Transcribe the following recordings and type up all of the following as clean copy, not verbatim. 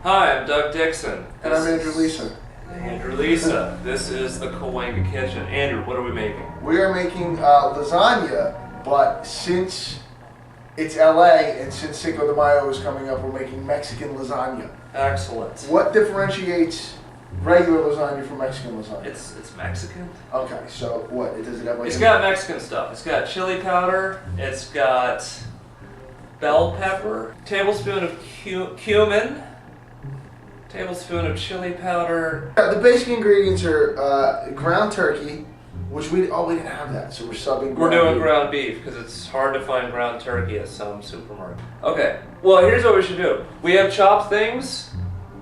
Hi, I'm Doug Dixon. And I'm Andrew Lisa. Andrew Lisa. This is the Cahuenga kitchen. Andrew, what are we making? We are making lasagna, but since it's LA and since Cinco de Mayo is coming up, we're making Mexican lasagna. Excellent. What differentiates regular lasagna from Mexican lasagna? It's Mexican. Okay, so what? Does it have like? It's got Mexican stuff. It's got chili powder. It's got bell pepper, tablespoon of cumin, tablespoon of chili powder. The basic ingredients are ground turkey, which we didn't have that, so we're subbing. We're doing ground beef because it's hard to find ground turkey at some supermarket. Okay, well here's what we should do. We have chopped things,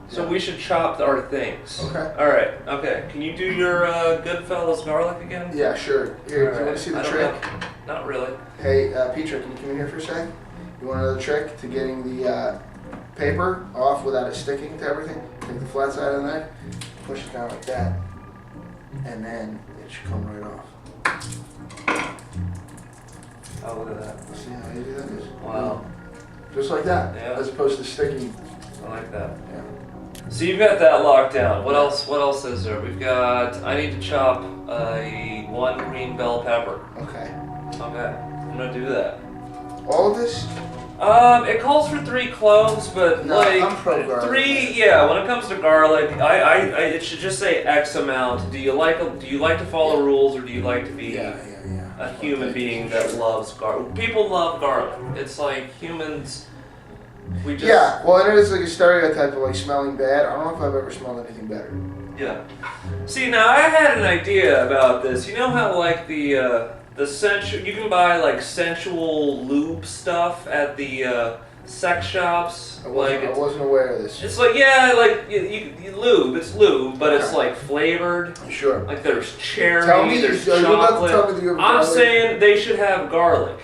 so we should chop our things. Okay. All right. Okay. Can you do your Goodfellas garlic again? Yeah, sure. Here, do you want to see the trick? Not really. Hey, Petro, can you come in here for a sec? You want another trick to getting the paper off without it sticking to everything? Take the flat side of the knife, push it down like that, and then it should come right off. Oh, look at that. See how easy that is? Wow. Just like that, Yeah. as opposed to sticking. I like that. Yeah. So you've got that locked down. What else? What else is there? We've got. I need to chop one green bell pepper. Okay. Okay. I'm gonna do that. All of this? It calls for 3 cloves, but No, like I'm pro garlic. 3. Yeah, when it comes to garlic, it should just say X amount. Do you like to follow rules, or do you like to be a human being that loves garlic? People love garlic. It's like humans. We just Well, I know it's like a stereotype of like smelling bad. I don't know if I've ever smelled anything better. Yeah. See, now I had an idea about this. You know how like the sensual, you can buy like sensual lube stuff at the sex shops. I wasn't aware of this. It's like, yeah, like you lube. It's lube, but it's like flavored. Sure. Like there's cherry, Tell me, there's are you about to tell chocolate. me that you have I'm garlic? saying they should have garlic.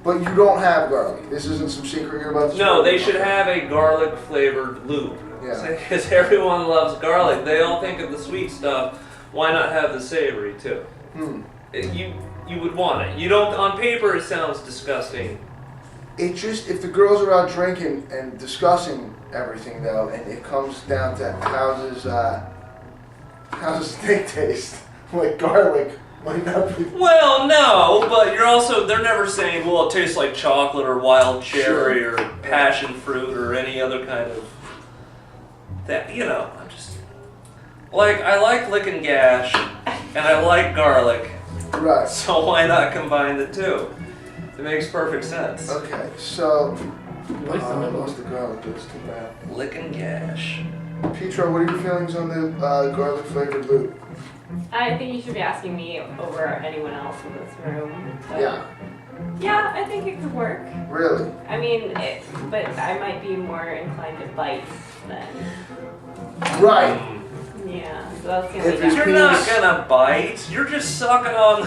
But you don't have garlic. This isn't some secret you're about to No, tell me. they should have a garlic flavored lube. Yeah. Because everyone loves garlic. They all think of the sweet stuff. Why not have the savory too? You would want it. You don't. On paper, it sounds disgusting. It just, if the girls are out drinking and discussing everything though, and it comes down to how's his steak taste, like garlic might not be. Well, no, but they're never saying, well, it tastes like chocolate or wild cherry or passion fruit or any other kind of that. I'm just like, I like lick and gash and I like garlic. Right. So why not combine the two? It makes perfect sense. Okay, so I lost the garlic. It's too bad. Lick and gash. Petro, what are your feelings on the garlic flavored lube? I think you should be asking me over anyone else in this room. But Yeah. I think it could work. Really? I mean, but I might be more inclined to bite than. Right. Yeah, so that's gonna If be You're not gonna bite. You're just sucking on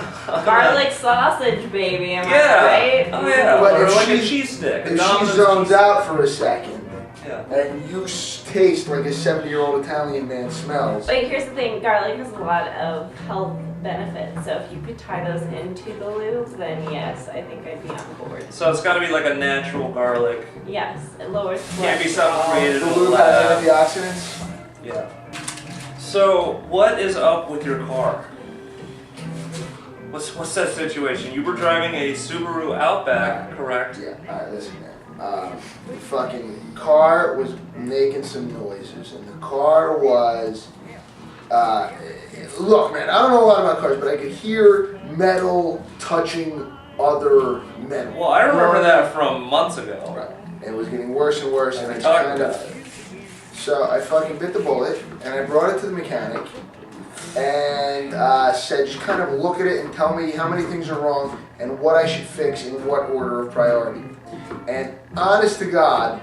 garlic sausage, baby. Am Yeah. I right? Oh yeah. But Or if like a she- cheese stick. If she zones out for a second Yeah. and you taste like a 70-year-old Italian man smells. But here's the thing: garlic has a lot of health benefits. So if you could tie those into the lube, then yes, I think I'd be on board. So it's got to be like a natural garlic. Yes, it lowers. Can't be something created The in the lube has lab. antioxidants. Yeah. So what is up with your car? What's that situation? You were driving a Subaru Outback, correct? Yeah, alright, listen man. The fucking car was making some noises, and the car was, look man, I don't know a lot about cars, but I could hear metal touching other metal. Well, I remember that from months ago. Right. It was getting worse and worse, and I We just talked kind about of, it. so I fucking bit the bullet, and I brought it to the mechanic, and said, just kind of look at it and tell me how many things are wrong and what I should fix in what order of priority. And honest to God,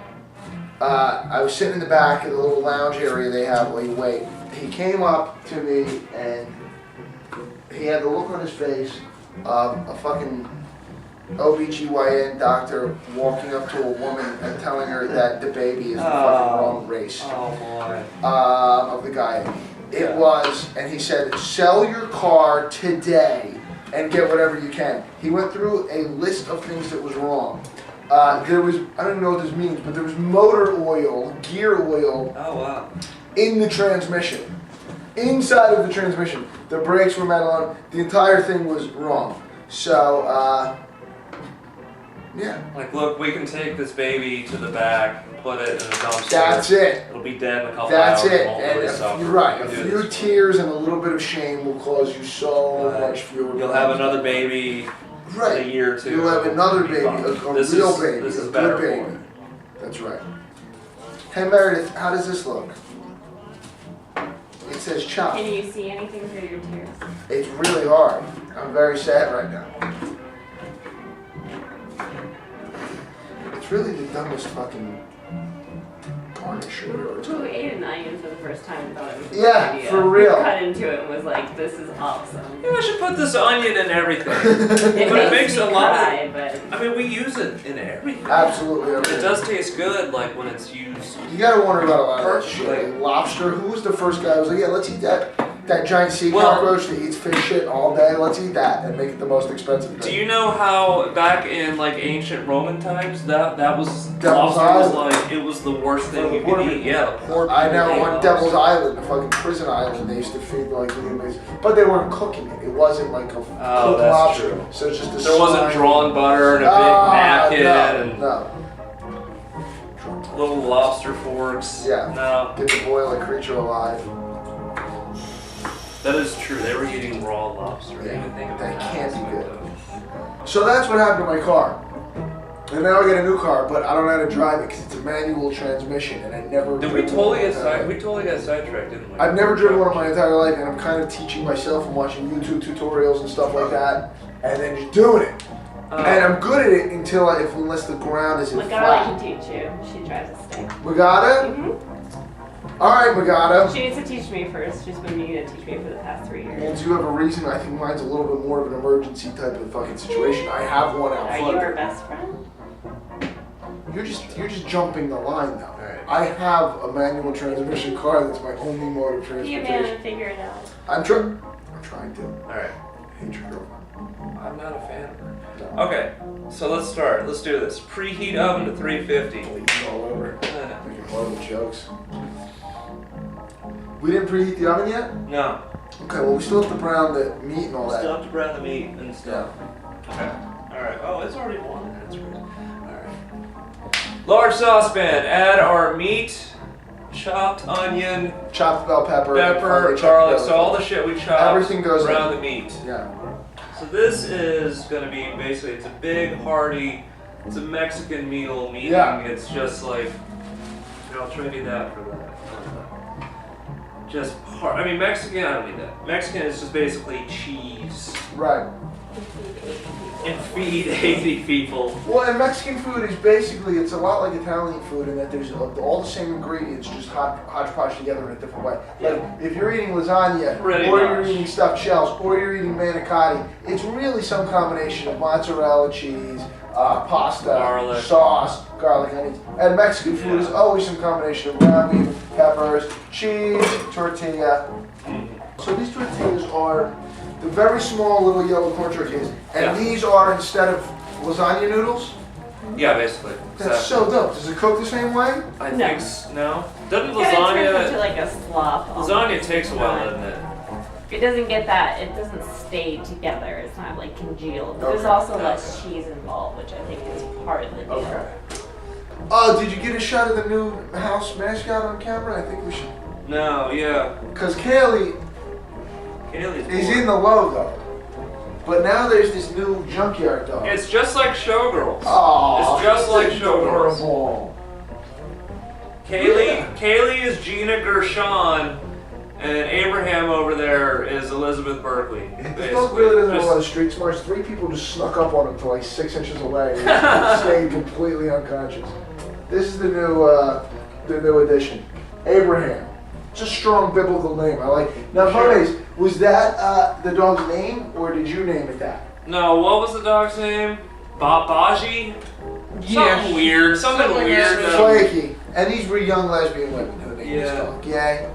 I was sitting in the back of the little lounge area they have where you wait. He came up to me and he had the look on his face of a fucking OBGYN doctor walking up to a woman and telling her that the baby is the fucking wrong race Oh boy. of the guy. It was, and he said, sell your car today and get whatever you can. He went through a list of things that was wrong. there was, I don't even know what this means, but there was motor oil, gear oil Oh wow. in the transmission. Inside of the transmission. The brakes were metal on. The entire thing was wrong. So, yeah. Like, look, we can take this baby to the back and put it in a dumpster. That's it. It'll be dead in a couple That's hours. it. Won't And really suffer. you're right. We A can do few this. tears and a little bit of shame will cause you so Right. much fewer. You'll have another baby in a Right. year or two. You'll have another It'll be baby, fine. a This real is- baby, This a is good better baby. for it. That's right. Hey Meredith, how does this look? It says chop. Can you see anything through your tears? It's really hard. I'm very sad right now. It's really the dumbest fucking garnish in the world. Who ate an onion for the first time and thought it was a Yeah, good idea? for real. Who cut into it and was like, this is awesome. Yeah, I should put this onion in everything. It But it makes makes me a lot of- cry, but I mean, we use it in everything. Absolutely. It everything. does taste good, like when it's used. You gotta wonder about a lot of that Perfect. shit. Like lobster. Who was the first guy who was like, yeah, let's eat that giant sea Well- cockroach that eats fish shit all day. Let's eat that and make it the most expensive thing. Do you know how back in like ancient Roman times that was Devil's lobster was Island. like it was the worst For thing the you poor could eat. people. Yeah, the poor people. I know ate on lobster. Devil's Island, the fucking prison island, they used to feed like the inmates, but they weren't cooking it. It wasn't like a cooked that's lobster. true. So it's just a There wasn't slimy- drawn butter and a big napkin and no. little lobster forks. Yeah. No, Get to boil a creature alive. that is true. They were eating raw lobster. I didn't even think of That that. can't be good. So that's what happened to my car. And now I get a new car, but I don't know how to drive it because it's a manual transmission, and I never. Did we driven totally one get of my entire- we totally got sidetracked, didn't we? I've never driven one of my entire life, and I'm kind of teaching myself and watching YouTube tutorials and stuff like that, and then just doing it. And I'm good at it unless the ground isn't Magada flat. can teach you. She drives a stick. Magada? hmm All right, Magada. She needs to teach me first. She's been needing to teach me for the past 3 years. Means you have a reason. I think mine's a little bit more of an emergency type of fucking situation. I have one out Are front. you her best friend? You're just jumping the line though. Alright. I have a manual transmission car that's my only mode of Be a man transportation. and figure it out. I'm trying to. Alright. Hate your girlfriend. I'm not a fan of her. No. Okay, so let's start. Let's do this. Preheat oven to 350. Bleach all over. Uh, Making horrible jokes. We didn't preheat the oven yet? No. Okay, well we still have to brown the meat and all Still that. have to brown the meat and stuff. Okay. Alright. Oh, it's already warm. That's great. Alright. Large saucepan. Add our meat, chopped onion, Chopped bell pepper. pepper, finely chopped garlic. garlic. So all the shit we chopped Everything goes in. around the meat. Yeah. So this is gonna be basically, it's a big, hearty, it's a Mexican meal meeting. Yeah. It's just like, I'll trade you that for that. Just hard. I mean, Mexican, I don't need that. Mexican is just basically cheese Right. and feed 80 people. Well, and Mexican food is basically, it's a lot like Italian food in that there's all the same ingredients, just hodgepodge together in a different way. Like, if you're eating lasagna, Pretty or much. you're eating stuffed shells, or you're eating manicotti, it's really some combination of mozzarella cheese, pasta, Garlic. sauce, garlic, onions. And Mexican food is Yeah. always some combination of ground beef, peppers, cheese, tortilla. So these tortillas are the very small little yellow corn tortillas, and Yeah. these are, instead of lasagna noodles. Yeah, basically. That's so dope. Does it cook the same way? I No. think no. Doesn't It kind of turns into lasagna? like a slop. Lasagna takes a while, Right. doesn't it? It doesn't get that. It doesn't stay together. It's not like congealed. There's Okay. also less cheese involved, which I think is part of the deal. Oh, did you get a shot of the new house mascot on camera? I think we should. No. Yeah. Because Kaylee Kaylee's is bored. in the logo. But now there's this new junkyard dog. It's just like Showgirls. Oh, It's just like Showgirls. adorable. Kaylee is Gina Gershon, and Abraham over there is Elizabeth Berkley. This dog really doesn't have a lot of Just- street smarts. 3 people just snuck up on him to like 6 inches away and stayed completely unconscious. This is the new addition. Abraham. It's a strong biblical name. I like. Now, Sure. Mondays, was that the dog's name, or did you name it that? No, what was the dog's name? Baji? Something weird. Something weird. Flaky. And these were young lesbian women who named this Yeah. dog. Yay.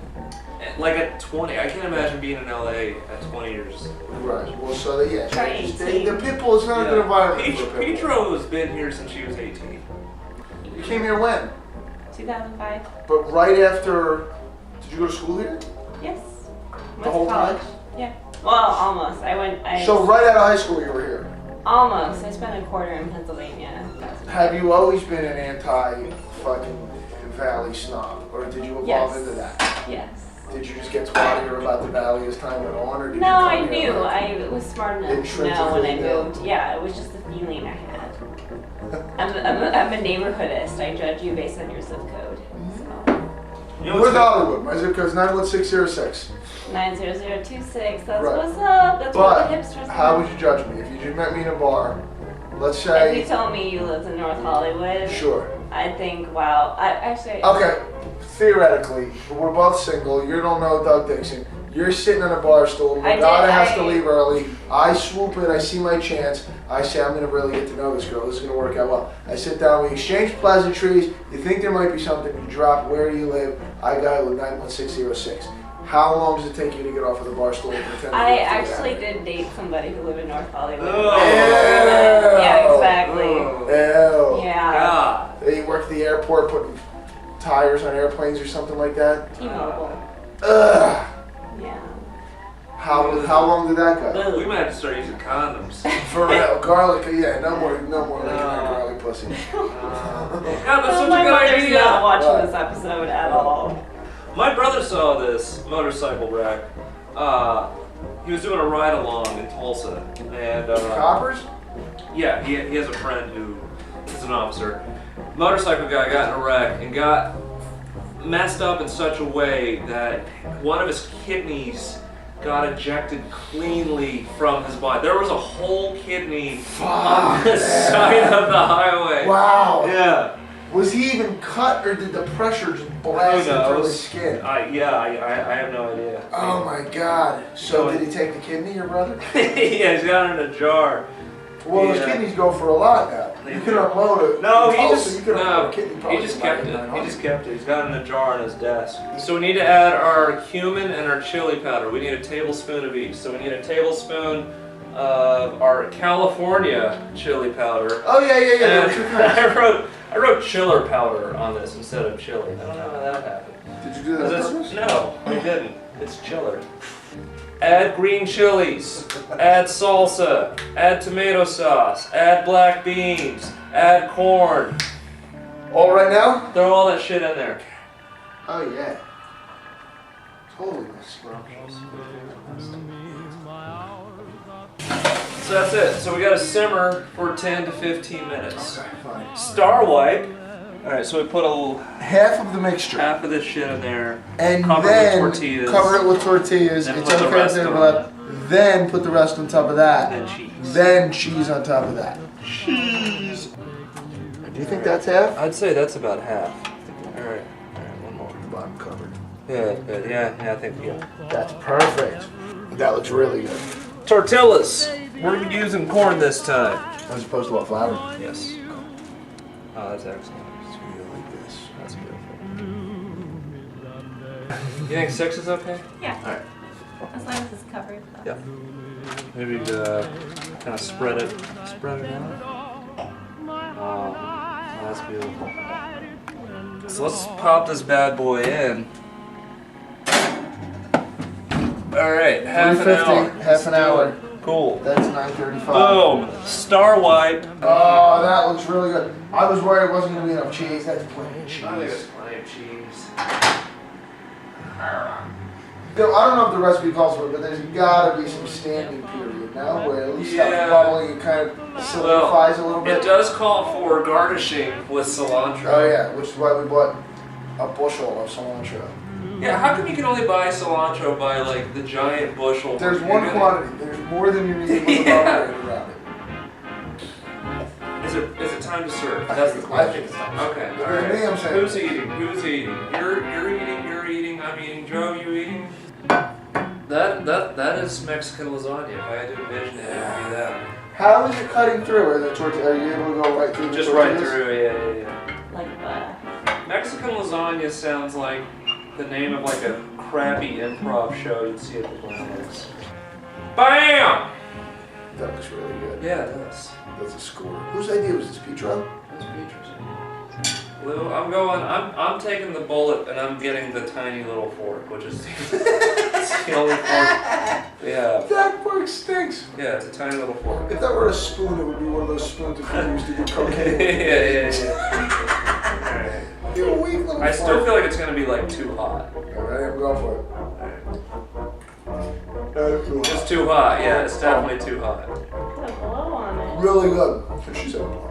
like at 20. I can't imagine being in LA at 20 years. Right. Well, so yeah. Try The pit bull is not a good environment for a pit bull. Petro has been here since she was 18. You came here when? 2005. But right after. Did you go to school here? Yes. The whole time? Yeah. Well, almost. So right out of high school you were here? Almost. I spent a quarter in Pennsylvania. Have you always been an anti-fucking Valley snob? Or did you evolve Yes. into that? Yes. Did you just get twattier about the Valley as time went on? Or did No, you I come here knew. like- I was smart enough to know when I Intrinsically know. moved. Yeah, it was just a feeling I had. I'm a neighborhoodist. I judge you based on your zip code. So. You know Where's what's Hollywood? My zip code is 91606. 90026. That's Right. what's up. That's what the But hipsters how do. would you judge me if you just met me in a bar? Let's If you say. told me you lived in North Hollywood, Sure. I'd think, wow. Actually, Okay. Theoretically, we're both single. You don't know Doug Dixon. You're sitting on a bar stool. I Madonna did, has to leave early. I swoop in. I see my chance. I say, I'm going to really get to know this girl. This is going to work out well. I sit down. We exchange pleasantries. You think there might be something. You drop. Where do you live? I got to live 91606. How long does it take you to get off of the bar stool and pretend? I actually did date somebody who lived in North Hollywood. Oh. Yeah, exactly. Oh. Ew. Yeah. God. They work at the airport putting tires on airplanes or something like that. T-Mobile. Ugh. Yeah. How long did that go? We might have to start using condoms. For real, garlic. Yeah, no more licking that garlic pussy. Yeah, that's such a my good mother's idea. not watching Right. this episode at all. My brother saw this motorcycle wreck. He was doing a ride along in Tulsa, and Coppers? yeah, he has a friend who is an officer. Motorcycle guy got in a wreck and got messed up in such a way that one of his kidneys got ejected cleanly from his body. There was a whole kidney on the side of the highway. Wow. Yeah. Was he even cut, or did the pressure just blast Who him through knows? his skin? I have no idea. Oh my God. So did he take the kidney, your brother? Yeah, he's got it in a jar. Well, his Yeah. kidneys go for a lot now. They You do. can unload it. No, in he Tulsa, just you can unload no, a kidney he probably just for kept like it. He $900. just kept it. He's got it in a jar on his desk. So we need to add our cumin and our chili powder. We need a tablespoon of each. So we need a tablespoon of our California chili powder. Oh yeah. And Two kinds. I wrote chiller powder on this instead of chili. I don't know how that happened. Did you do that? on purpose? No, I didn't. It's chiller. Add green chilies, add salsa, add tomato sauce, add black beans, add corn. All right now? Throw all that shit in there. Oh yeah. Totally scrumptious. So that's it. So we got to simmer for 10 to 15 minutes. Okay, fine. Star wipe. All right, so we put Half of the mixture. half of this shit in there. And Cover it with then tortillas. cover it with tortillas. Then It's put the okay if rest they're on. left. Then put the rest on top of that. Then cheese. Then cheese on top of that. Cheese. Do you think that's half? I'd say that's about half. All right, one more. Bottom covered. Yeah, I think That's perfect. That looks really good. Tortillas. We're using corn this time. As opposed to what, flour? Yes. Oh, that's excellent. It's gonna go like this. That's beautiful. You think 6 is okay? Yeah. All right. As long as it's covered. Yeah. Maybe kind of spread it out. Oh, that's beautiful. So let's pop this bad boy in. All right, half an 350, hour. half Let's an do hour. it. Cool. That's 9:35. Boom. Star wipe. Oh, that looks really good. I was worried it wasn't gonna be enough cheese. That's plenty of cheese. I think it's plenty of cheese. I don't know if the recipe calls for it, but there's gotta be some standing period now where at least Yeah. that bubbling and kind of solidifies a little bit. It does call for garnishing with cilantro. Oh yeah, which is why we bought a bushel of cilantro. Yeah, how come you can only buy cilantro by like the giant bushel? There's You're one gonna- quantity. There's more than you need with a Yeah. margarita around it. Is it time to serve? I That's think- the I question. think it's time to Okay. serve. All right. Me, I'm saying- Who's eating? Who's eating? You're eating. I'm eating. Joe, you eating? That is Mexican lasagna. If I had to envision it, it would be that. How is it cutting through? Are you able to go right through the Just right tortillas? through. Yeah. Like Mexican lasagna sounds like the name of like a crappy improv show you'd see at the Glamorous. BAM! That looks really good. Yeah, it does. That's a score. Whose idea was this, Petro? That's Peter's. Lou, I'm taking the bullet and I'm getting the tiny little fork, which is it's the only fork. Yeah. That fork stinks. Yeah, it's a tiny little fork. If that were a spoon, it would be one of those spoons that you used to do cocaine. yeah. You're a weak little I fork. still feel like it's gonna be like too hot. Alright, I'm going for it. That's cool. It's too hot. Yeah, it's definitely too hot. Put a blow on it. Really good. She said blow.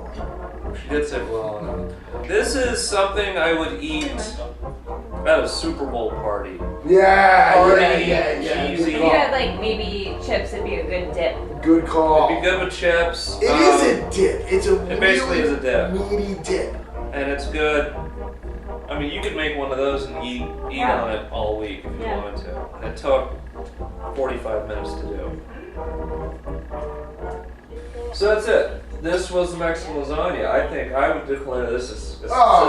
She did say blow on it. This is something I would eat at a Super Bowl party. Yeah, Party, yeah. cheesy. If you had like maybe chips, it'd be a good dip. Good call. It'd be good with chips. It is a dip. It's a It basically is a dip. meaty dip. And it's good. I mean, you could make one of those and eat Yeah. on it all week if you Yeah. wanted to. And it took 45 minutes to do. So that's it. This was the Mexican lasagna. I think I would declare this as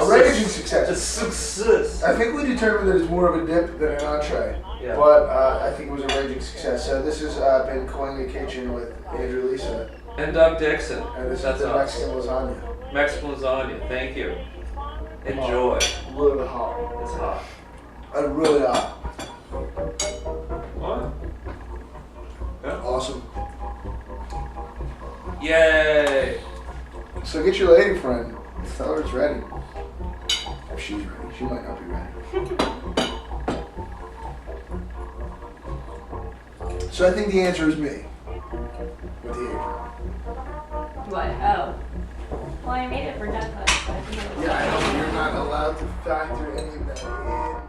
Raging a success. success. I think we determined that it's more of a dip than an entree. Yeah. But I think it was a raging success. So this has been Cahuenga Kitchen with Andrew Lisa. And Doug Dixon. And this That's is the us. Mexican lasagna. Mexican lasagna. Thank you. Enjoy. Really hot. It's hot. Really hot. What? Yeah. Awesome. Yay! So get your lady friend. Tell her it's ready. If she's ready. She might not be ready. So I think the answer is me. With the apron. What? Oh. Well, I made it for Doug. Yeah, I know you're not allowed to factor any of that in.